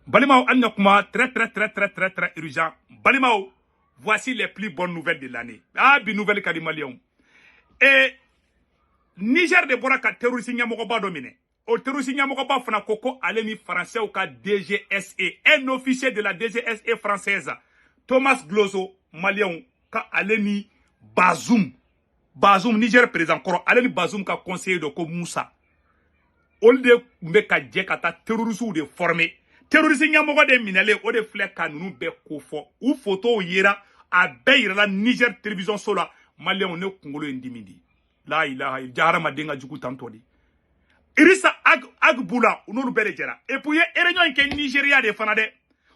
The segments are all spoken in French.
Balimao, très urgent. Balimao, voici les plus bonnes nouvelles de l'année. Ah, bi nouvelle Kadimalion. Et Niger de Boraka terroriste Nyamokoba dominé. Au terroriste Nyamokoba fana koko alemi français au cas DGSE. Un officier de la DGSE française, Thomas Glozo, Malion, ka alemi Bazoum. Bazoum, Niger président Koro, alemi Bazoum ka conseiller de Ko Moussa. Ol de mbeka djekata terroriste de formé. Terroriste Nyamokoba de minale, o de flek kanunu be kofo. Ou photo yera, a be la Niger télévision sola, Malion ne kongolo indimidi. La ilaha il jahara madenga juku tantodi. Irisa agbula unolu bere jera. Et puis réunion ke Nigeria de fanade.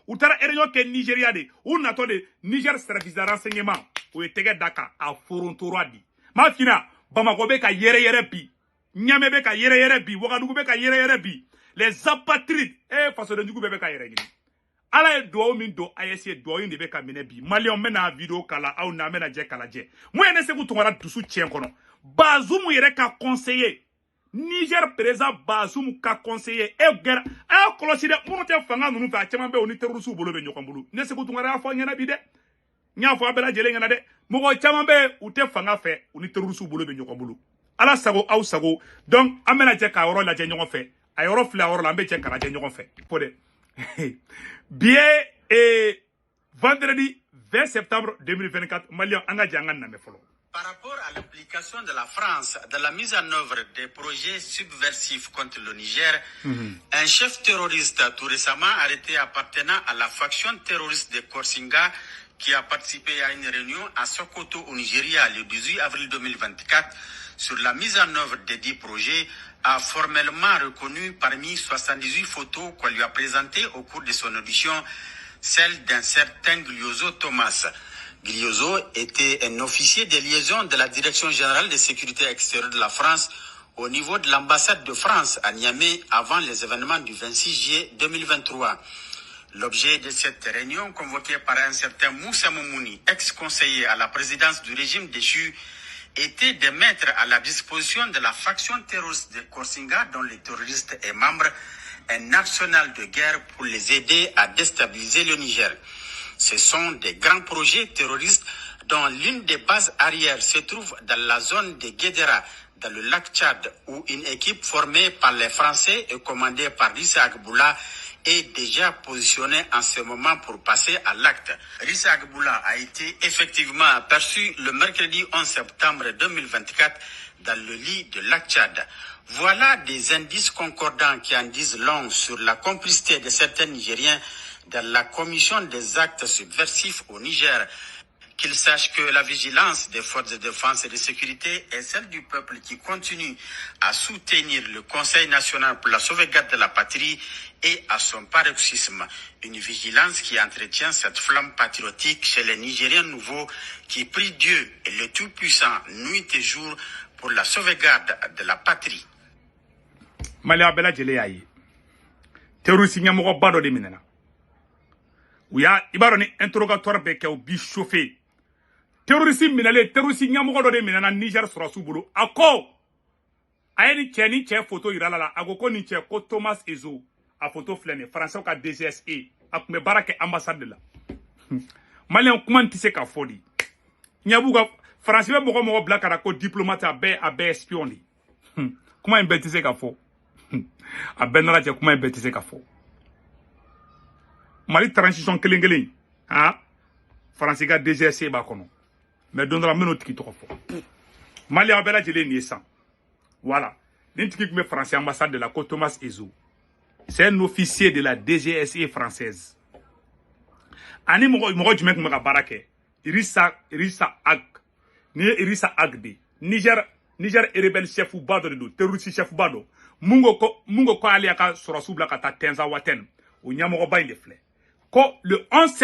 Ou tara réunion ke Nigeria de. Ou nato de Niger service de renseignement. Ou etege daka a forontoro di. Ma fina Bamako be ka yere bi. Nyame be ka yere bi. Ouagadougou be ka yere bi. Les apatrides façon de juku be ka yere gini. Ala e do min do ayesi do yin de be ka mine bi. Malion mena video kala au na mena je kala je. Moi ne se ku tongara dusu tien kono. Bazoum yere ka conseiller. Niger président Bazoum ka conseiller. E gera a kolosi de munu te fanga nunu fa chama be oni terroristes bolo be nyokon bulu. Ne se ku tongara afo nyana bi de. Nya fo abela jele ngana de. Mugo chama be u te fanga fe oni terroristes bolo be nyokon bulu. Ala sago au sago. Donc amena je ka oro la je nyokon fe. A oro fla oro la be je kala je nyokon fe. Pode. Bien et vendredi 20 septembre 2024 Malion anga jangan na me folo. Par rapport à l'implication de la France dans la mise en œuvre des projets subversifs contre le Niger, un chef terroriste tout récemment arrêté appartenant à la faction terroriste de Korsinga qui a participé à une réunion à Sokoto au Nigeria le 18 avril 2024 sur la mise en œuvre des 10 projets a formellement reconnu parmi 78 photos qu'on lui a présentées au cours de son audition celle d'un certain Gliozo Thomas. Gliozo était un officier de liaison de la Direction générale de sécurité extérieure de la France au niveau de l'ambassade de France à Niamey avant les événements du 26 juillet 2023. L'objet de cette réunion, convoquée par un certain Moussa Moumouni, ex-conseiller à la présidence du régime déchu, était de mettre à la disposition de la faction terroriste de Korsinga, dont les terroristes est membre, un arsenal de guerre pour les aider à déstabiliser le Niger. Ce sont des grands projets terroristes dont l'une des bases arrières se trouve dans la zone de Guédera, dans le lac Tchad, où une équipe formée par les Français et commandée par Rissa Agboula est déjà positionnée en ce moment pour passer à l'acte. Rissa Agboula a été effectivement aperçu le mercredi 11 septembre 2024 dans le lit de lac Tchad. Voilà des indices concordants qui en disent long sur la complicité de certains Nigériens dans la commission des actes subversifs au Niger. Qu'ils sachent que la vigilance des forces de défense et de sécurité est celle du peuple qui continue à soutenir le Conseil national pour la sauvegarde de la patrie et à son paroxysme. Une vigilance qui entretient cette flamme patriotique chez les Nigériens nouveaux qui prient Dieu et le Tout-Puissant nuit et jour pour la sauvegarde de la patrie. Malia Bela Jeleaye. Terroriste Nyamogo Bado de Minena. Ouya, Ibaroni interrogatoire beke ou bi chauffé. Terroriste minale, terroriste Nyamogo de Minena Niger sera sous boulot. Ako! Aye ni tche photo irala agoko ni tche ko Thomas Ezo. A photo flene, français ka DGSE. Akume barake ambassade la. Malien comment tisse ka fodi. Nyabuga, français moko black ko diplomate a be espion li. Comment un bêtise ka fo? A benara je comment un bêtise ka fo? Mali transition kelengelen hein français ga DGC ba kono mais dondra meno tiki to fo Mali abela jele ni ça voilà l'intiki me français ambassade de la Côte Thomas Ezo c'est un officier de la DGSE française ani mo jumek me ga barake Irissa Ag ni Irissa Agde Niger rebel chef ou bado de terroriste chef bado mungo ko ali aka sura subla kata tenza waten o nyamo ba inde fle ko le 11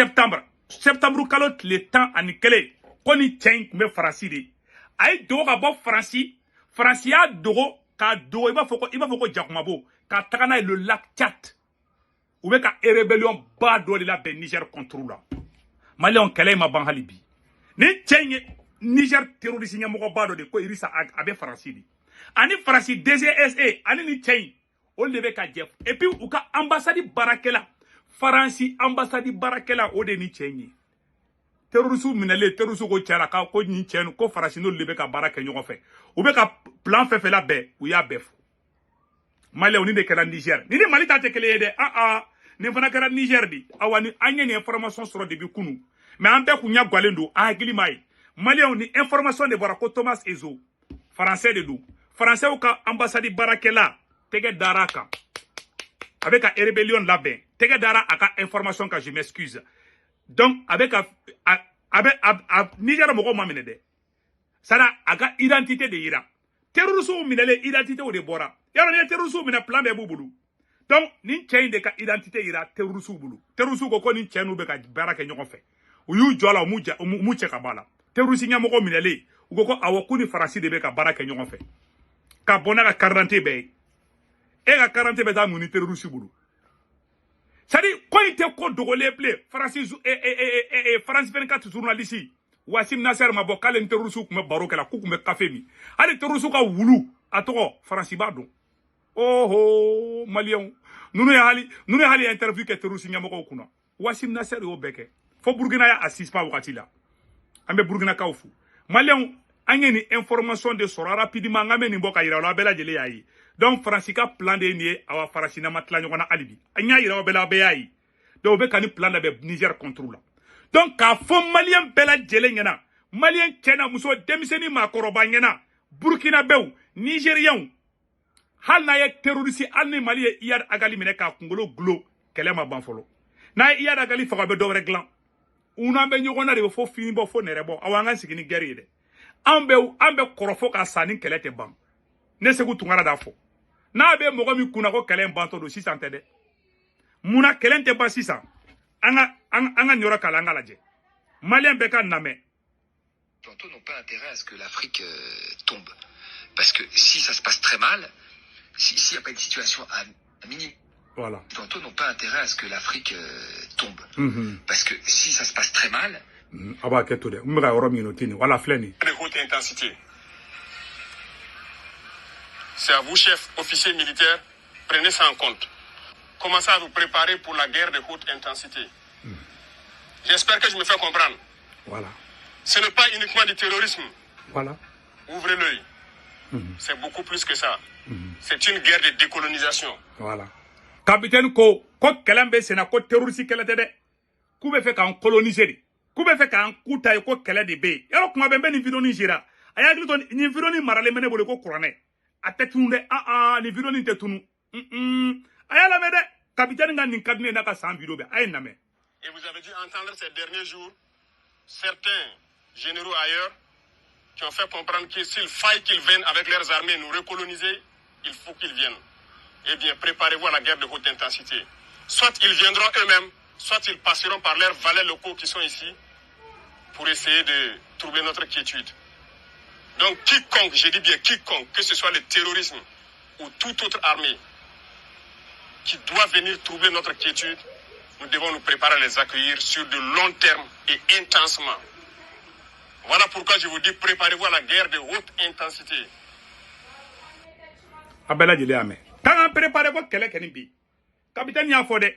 septembre kalot le temps anikele koni tien me francide ay do ga bo francia dogo ka do iba foko jakumabo ka takana le lac Tchad ou be ka rébellion ba do de la ben Niger contrôle Mali on kele ma ban halibi ni tien Niger terroriste nyamo ba do de ko Irissa Ag abe francide ani franci DGSE ani ni tien on le be ka jef et puis ou ka ambassade barakela Faransi ambassade barakela o de ni chenyi terroristes minale terroristes ko tiara ka ko ni chenu ko Faransi no lebe ka baraka ɲɔgɔn fɛ u be ka plan fɛ la bɛɛ u y'a bɛɛ fo Mali ni de kɛra Niger ni Mali ta tɛ kelen ye dɛ ni fana kɛra Niger di awani an ye ni information sɔrɔ depuis kunu mais an bɛɛ kun ɲa gwalen do a hakili ma ye Maliens ni information de bɔra ko Thomas Ezo français de do français ka ambassade barakela tɛgɛ dara kan avec un rébellion là-bas. Tege dara aka information que je m'excuse. Donc avec Niger mogo mamine de. Sara aka identité de ira. Terroristes minele identité ou de bora. Yaro ni terroristes mina plan be bubulu. Donc ni chain de ka identité ira terroristes bulu. Terroristes ko ni chain be ka baraka nyoko fe. Uyu jola mu cheka bala. Terroristes nya mogo minele uko awakuni farasi de be ka baraka nyoko fe. Ka bona ka 40 be. Et la 40 bêta mon terroriste boulou. Ça dit, quand il était contre de play, France 24 journaliste, Wassim Nasser m'aบอกk'ale terroriste kuma baro kala ku kuma café mi. Ale terroriste ka wulu atoko France bado. Oh Malien. Nous hali interview que terroriste nyamoko kuna. Wassim Nasser yo beke. Fo Burkina ya assist pas wakati la. Ambe Burkina ka ofu. Malien anye ni information de sora rapidement ngame ni mboka ira la bela jele yayi. Donc Fransika plan de nier awa farasina matla nyona alibi anya ira bela be yayi donc be kani plan de Niger contrôle donc ka fo malien bela jele nyana malien kena muso demiseni makoroba nyana Burkina bew Nigerian hal na ye terroriste alni malien iyad agali mine ka kungolo glo kelema banfolo na iyad agali faga be do reglan una be nyona de fo fini bo fo nerebo awanga sigini guerre de ambe korofo ka sani kelete ban ne segu tungara dafo na be mogo mi kuna ko kelen banto do 600 tede muna kelen te ba 600 anga nyora kala anga laje malien be ka name Tantôt n'ont pas intérêt à ce que l'Afrique tombe parce que si ça se passe très mal s'il n'y a pas une situation à minimum voilà tantôt n'ont pas intérêt à ce que l'Afrique tombe parce que si ça se passe très mal aba keto de umra oromi no tini wala fleni de haute intensité. C'est à vous, chefs, officiers militaires, prenez ça en compte. Commencez à vous préparer pour la guerre de haute intensité. J'espère que je me fais comprendre. Voilà. Ce n'est pas uniquement du terrorisme. Voilà. Ouvrez l'œil. C'est beaucoup plus que ça. C'est une guerre de décolonisation. Voilà. Capitaine ko kelembe sena ko terroriste kelete de. Kube fe kan coloniser. Kube fe kan kuta ko kele de be. Yaro kuma be ni vidéo ni jira. Aya glito ni vidéo ni marale mene bole ko kurane. Atetunde ni vidéo ni tetunu. Aya la mede capitaine nga ni kadne na ka 100 vidéo be. Aya na me. Et vous avez dû entendre ces derniers jours certains généraux ailleurs qui ont fait comprendre que s'il faille qu'ils viennent avec leurs armées nous recoloniser, il faut qu'ils viennent. Eh bien, préparez-vous à la guerre de haute intensité. Soit ils viendront eux-mêmes, soit ils passeront par leurs valets locaux qui sont ici pour essayer de troubler notre quiétude. Donc quiconque, je dis bien quiconque, que ce soit le terrorisme ou toute autre armée qui doit venir troubler notre quiétude, nous devons nous préparer à les accueillir sur de long terme et intensement. Voilà pourquoi je vous dis, préparez-vous à la guerre de haute intensité. Abela Djiléame. Quand on prépare votre kelekenibi, capitaine Yafode,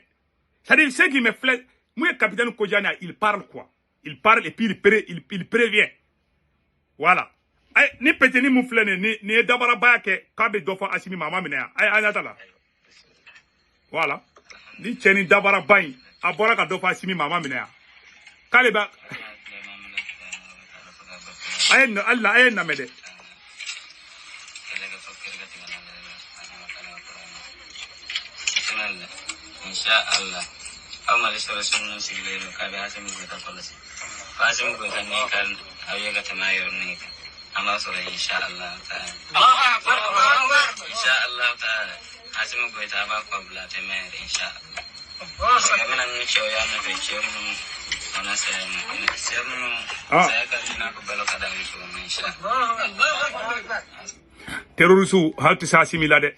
ça dit ce qui me plaît, moi, capitaine Kojana, il parle quoi? Il parle et puis il prévient. Voilà. Ni petit ni mouflene, ni dabara bayake, kabe dofa asimi mama minea. Ayatala. Voilà. Ni cheni dabara bayi, abora ka dofa asimi mama minea. Kaleba. Allah ayen namede. Inshallah. Amma restoration no sigile no kabe hasim ko ta policy. Hasim ko kan ni kan awiga tamayor ni kan. Amma so inshallah ta'ala. Allahu akbar. Inshallah ta'ala. Hasim ko ta ba ko bla tamayor inshallah. Kamana ni choya na pe chemu ana semu saya kan na ko balo kada ni so inshallah. Terrorisme halti sa simila de.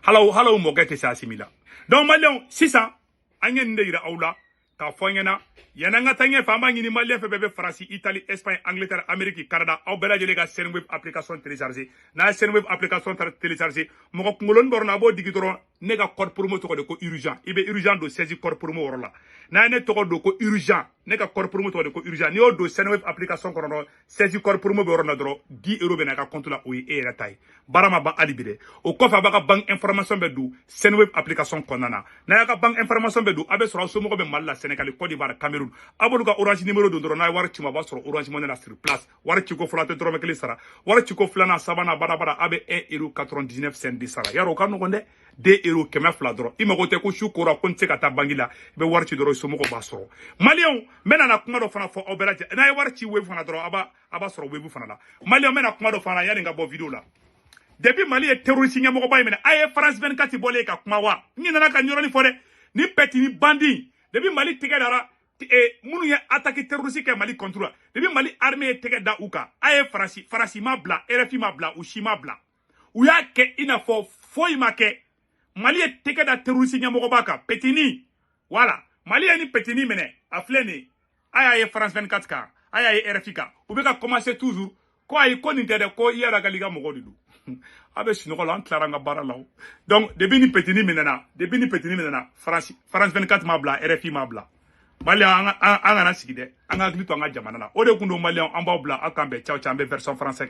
Halaw mo gete sa simila. Donc Malion 600 angen ndeira awla ka fɔ ɲɛna yan'an ka taa ɲɛfɛ an b'a ɲini maliyɛn fɛn bɛɛ bɛ faransi itali espagne angleterre amérique canada aw bɛɛ lajɛlen ka senweb application télécharger n'a ye senweb application télécharger mɔgɔ kunkoloni dɔrɔn a b'o digi dɔrɔn ne ka code promo tɔgɔ de ko urgent i bɛ urgent don 16 code promo yɔrɔ la n'a ye ne tɔgɔ don ko urgent ne ka code promo tɔgɔ de ko urgent n'i y'o don senweb application kɔnɔ dɔrɔn 16 code promo bɛ yɔrɔ na dɔrɔn 10 € bɛ na i ka compte la o ye e yɛrɛ ta ye baara ma ban hali bi dɛ o kɔfɛ a b'a ka banque information bɛ don senweb application kɔnɔna na n'a y'a ka banque information bɛ don a bɛ sɔrɔ aw somɔgɔw bɛ Mali la Sénégal Côte d'Ivoire Cameroun a b'olu ka orange numéro don dɔrɔn n'a ye wari ci ma a b'a sɔrɔ orange money la sur place wari ciko fɔlɔ a tɛ dɔrɔmɛ 1 sara wari ciko filanan sabanan badabada a bɛ 1,99 € de sara yarɔ o ka nɔgɔn dɛ 2 € 200 dɔrɔn i mago tɛ ko su kora ko n tɛ se ka taa banque la i bɛ wari ci dɔrɔn i somɔgɔw b'a sɔrɔ maliyɛnw n bɛna kuma dɔ fana fɔ aw bɛɛ lajɛlen n'a ye wari ci web fana dɔrɔn a b'a sɔrɔ web fana la maliyɛnw n bɛna kuma dɔ fana yanni n ka bɔ video la depuis Mali ye terroriste ɲɛmɔgɔba in minɛ a ye France 24 bɔlen ka kuma wa n nana ka ɲɔrɔni fɔ dɛ ni pɛti ni bandi depuis Mali tɛgɛ dara minnu ye attaque terroriste kɛ Mali contre la depuis Mali armée ye tɛgɛ da u kan a ye Faransi ma bila RFI ma bila u si ma bila u y'a kɛ i n'a fɔ foyi ma kɛ Mali ye tɛgɛ da terroriste ɲɛmɔgɔba kan Pétini voilà Mali ye ni Pétini minɛ a filɛ nin ye a y'a ye France 24 kan a y'a ye RFI kan u bɛ ka commencer toujours ko ayi ko nin tɛ dɛ ko i yɛrɛ ka liga mɔgɔ de don a bɛ sunɔgɔ la an tilara an ka baara la donc depuis ni Pétini minɛna France 24 m'a bila RFI m'a bila maliyɛn an kana sigi dɛ an ka hakili to an ka jamana la o de kun don maliyɛn an b'aw bila aw kan bɛn caw an bɛ version français